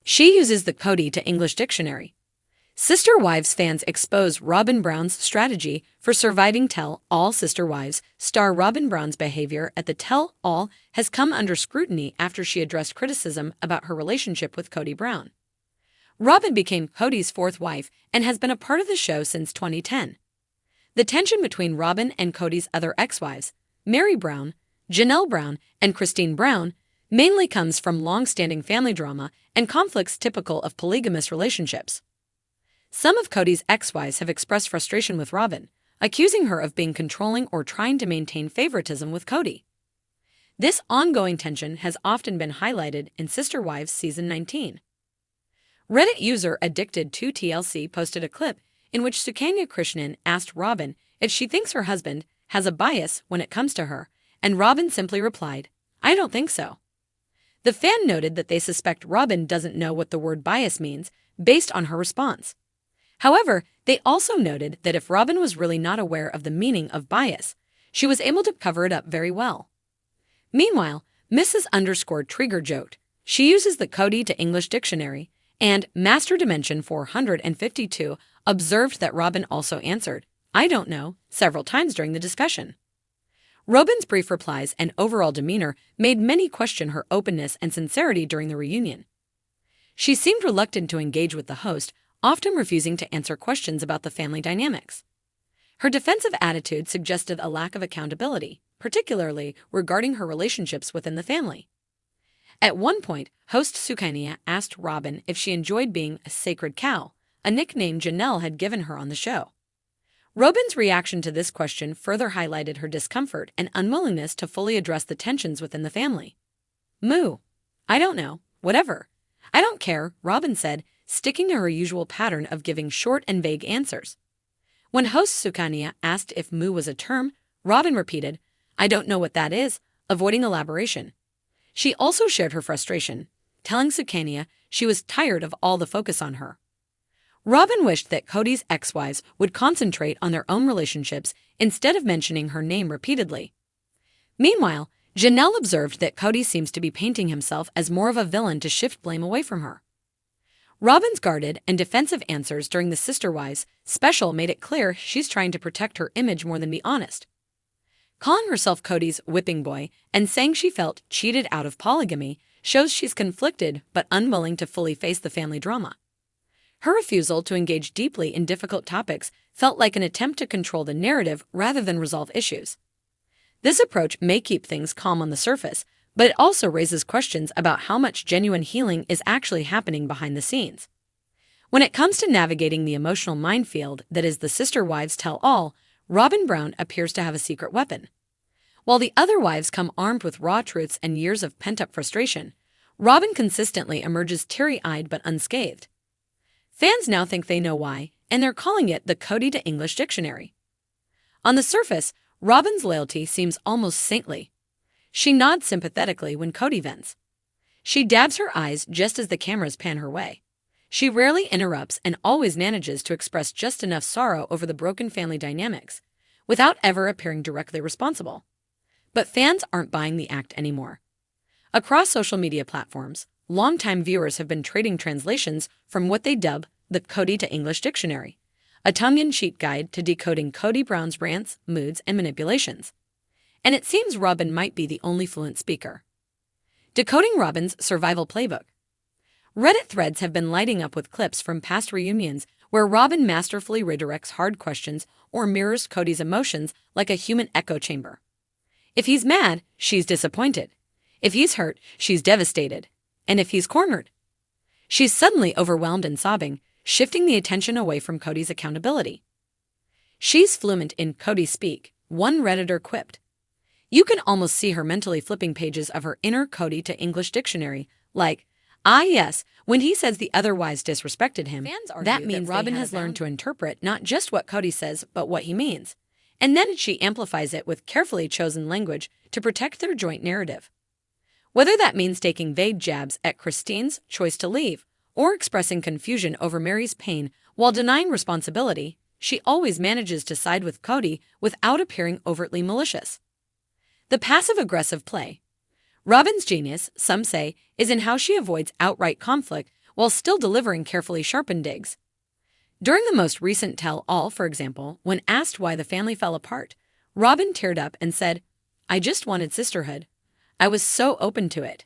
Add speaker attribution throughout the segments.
Speaker 1: She uses the Kody to English dictionary. Sister Wives fans expose Robyn Brown's strategy for surviving Tell-All. Sister Wives star Robyn Brown's behavior at the Tell-All has come under scrutiny after she addressed criticism about her relationship with Kody Brown. Robyn became Kody's fourth wife and has been a part of the show since 2010. The tension between Robyn and Kody's other ex-wives, Meri Brown, Janelle Brown, and Cristin Brown, mainly comes from long-standing family drama and conflicts typical of polygamous relationships. Some of Kody's ex-wives have expressed frustration with Robyn, accusing her of being controlling or trying to maintain favoritism with Kody. This ongoing tension has often been highlighted in Sister Wives Season 19. Reddit user Addicted2TLC posted a clip in which Cristin asked Robyn if she thinks her husband has a bias when it comes to her, and Robyn simply replied, "I don't think so." The fan noted that they suspect Robyn doesn't know what the word bias means based on her response. However, they also noted that if Robyn was really not aware of the meaning of bias, she was able to cover it up very well. Meanwhile, Mrs._Trigger joked she uses the Kody to English dictionary, and Master Dimension 452 observed that Robyn also answered, "I don't know," several times during the discussion. Robyn's brief replies and overall demeanor made many question her openness and sincerity during the reunion. She seemed reluctant to engage with the host, often refusing to answer questions about the family dynamics. Her defensive attitude suggested a lack of accountability, particularly regarding her relationships within the family. At one point, host Cristin asked Robyn if she enjoyed being a sacred cow, a nickname Janelle had given her on the show. Robyn's reaction to this question further highlighted her discomfort and unwillingness to fully address the tensions within the family. "Moo. I don't know. Whatever. I don't care," Robyn said, sticking to her usual pattern of giving short and vague answers. When host Cristin asked if moo was a term, Robyn repeated, "I don't know what that is," avoiding elaboration. She also shared her frustration, telling Cristin she was tired of all the focus on her. Robyn wished that Kody's ex-wives would concentrate on their own relationships instead of mentioning her name repeatedly. Meanwhile, Janelle observed that Kody seems to be painting himself as more of a villain to shift blame away from her. Robyn's guarded and defensive answers during the Sister Wives special made it clear she's trying to protect her image more than be honest. Calling herself Kody's whipping boy and saying she felt cheated out of polygamy shows she's conflicted but unwilling to fully face the family drama. Her refusal to engage deeply in difficult topics felt like an attempt to control the narrative rather than resolve issues. This approach may keep things calm on the surface, but it also raises questions about how much genuine healing is actually happening behind the scenes. When it comes to navigating the emotional minefield that is the Sister Wives Tell-All, Robyn Brown appears to have a secret weapon. While the other wives come armed with raw truths and years of pent-up frustration, Robyn consistently emerges teary-eyed but unscathed. Fans now think they know why, and they're calling it the Kody to English dictionary. On the surface, Robyn's loyalty seems almost saintly. She nods sympathetically when Kody vents. She dabs her eyes just as the cameras pan her way. She rarely interrupts and always manages to express just enough sorrow over the broken family dynamics, without ever appearing directly responsible. But fans aren't buying the act anymore. Across social media platforms, longtime viewers have been trading translations from what they dub the Kody to English dictionary, a tongue-in-cheek guide to decoding Kody Brown's rants, moods, and manipulations. And it seems Robyn might be the only fluent speaker. Decoding Robyn's survival playbook. Reddit threads have been lighting up with clips from past reunions where Robyn masterfully redirects hard questions or mirrors Kody's emotions like a human echo chamber. If he's mad, she's disappointed. If he's hurt, she's devastated. And if he's cornered, she's suddenly overwhelmed and sobbing, shifting the attention away from Kody's accountability. She's fluent in Kody speak, one Redditor quipped. You can almost see her mentally flipping pages of her inner Kody to English dictionary, like, "Ah yes, when he says the other wives disrespected him, that means Robyn has learned to interpret not just what Kody says, but what he means. And then she amplifies it with carefully chosen language to protect their joint narrative." Whether that means taking vague jabs at Cristin's choice to leave or expressing confusion over Meri's pain while denying responsibility, she always manages to side with Kody without appearing overtly malicious. The passive-aggressive play. Robyn's genius, some say, is in how she avoids outright conflict while still delivering carefully sharpened digs. During the most recent tell-all, for example, when asked why the family fell apart, Robyn teared up and said, "I just wanted sisterhood. I was so open to it."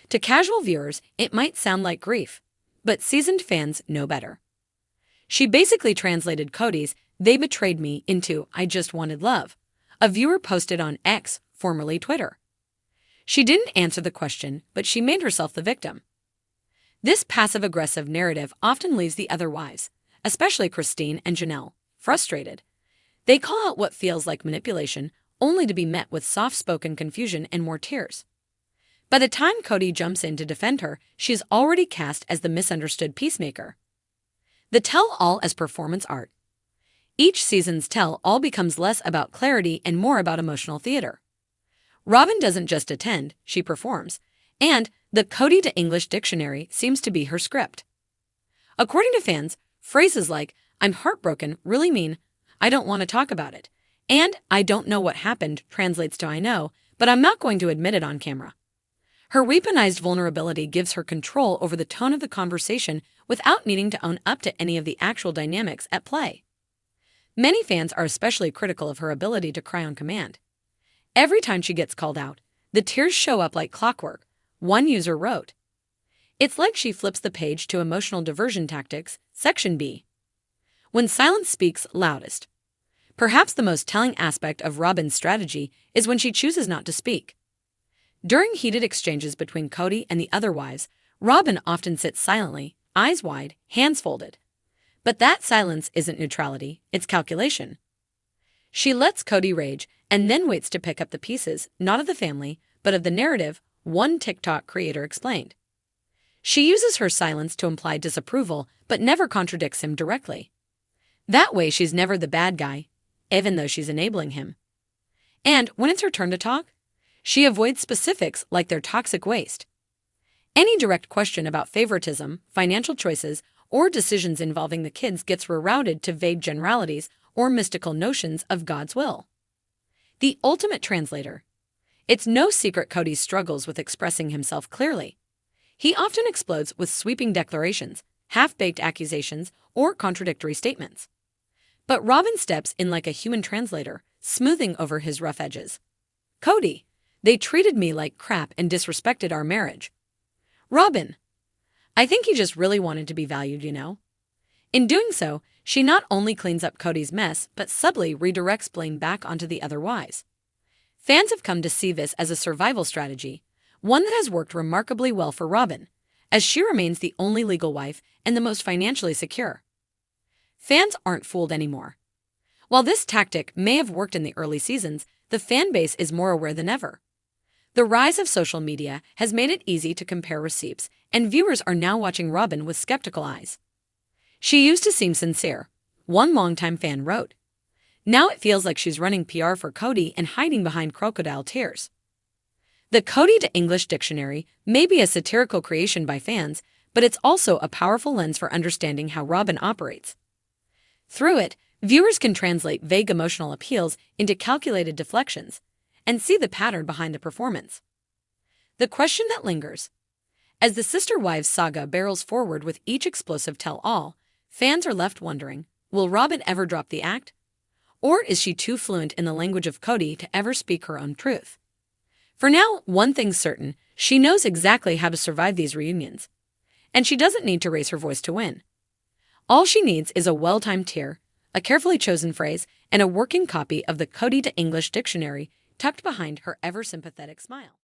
Speaker 1: To casual viewers, it might sound like grief, but seasoned fans know better. She basically translated Kody's "they betrayed me" into "I just wanted love," a viewer posted on X, formerly Twitter. She didn't answer the question, but she made herself the victim. This passive-aggressive narrative often leaves the other wives, especially Cristin and Janelle, frustrated. They call out what feels like manipulation, only to be met with soft-spoken confusion and more tears. By the time Kody jumps in to defend her, she is already cast as the misunderstood peacemaker. The tell-all as performance art. Each season's tell-all becomes less about clarity and more about emotional theater. Robyn doesn't just attend, she performs, and the Kody to English dictionary seems to be her script. According to fans, phrases like "I'm heartbroken" really mean "I don't want to talk about it," and "I don't know what happened" translates to "I know, but I'm not going to admit it on camera." Her weaponized vulnerability gives her control over the tone of the conversation without needing to own up to any of the actual dynamics at play. Many fans are especially critical of her ability to cry on command. Every time she gets called out, the tears show up like clockwork, one user wrote. It's like she flips the page to emotional diversion tactics, Section B. When silence speaks loudest. Perhaps the most telling aspect of Robyn's strategy is when she chooses not to speak. During heated exchanges between Kody and the other wives, Robyn often sits silently, eyes wide, hands folded. But that silence isn't neutrality, it's calculation. She lets Kody rage and then waits to pick up the pieces, not of the family, but of the narrative, one TikTok creator explained. She uses her silence to imply disapproval, but never contradicts him directly. That way she's never the bad guy, even though she's enabling him. And when it's her turn to talk, she avoids specifics like their toxic waste. Any direct question about favoritism, financial choices, or decisions involving the kids gets rerouted to vague generalities or mystical notions of God's will. The ultimate translator. It's no secret Kody struggles with expressing himself clearly. He often explodes with sweeping declarations, half-baked accusations, or contradictory statements. But Robyn steps in like a human translator, smoothing over his rough edges. Kody, they treated me like crap and disrespected our marriage. Robyn, I think he just really wanted to be valued, you know. In doing so, she not only cleans up Kody's mess, but subtly redirects blame back onto the other wives. Fans have come to see this as a survival strategy, one that has worked remarkably well for Robyn, as she remains the only legal wife and the most financially secure. Fans aren't fooled anymore. While this tactic may have worked in the early seasons, the fan base is more aware than ever. The rise of social media has made it easy to compare receipts, and viewers are now watching Robyn with skeptical eyes. She used to seem sincere, one longtime fan wrote. Now it feels like she's running PR for Kody and hiding behind crocodile tears. The Kody to English dictionary may be a satirical creation by fans, but it's also a powerful lens for understanding how Robyn operates. Through it, viewers can translate vague emotional appeals into calculated deflections and see the pattern behind the performance. The question that lingers. As the Sister Wives saga barrels forward with each explosive tell-all, fans are left wondering, will Robyn ever drop the act? Or is she too fluent in the language of Kody to ever speak her own truth? For now, one thing's certain, she knows exactly how to survive these reunions. And she doesn't need to raise her voice to win. All she needs is a well-timed tear, a carefully chosen phrase, and a working copy of the Kody to English dictionary tucked behind her ever-sympathetic smile.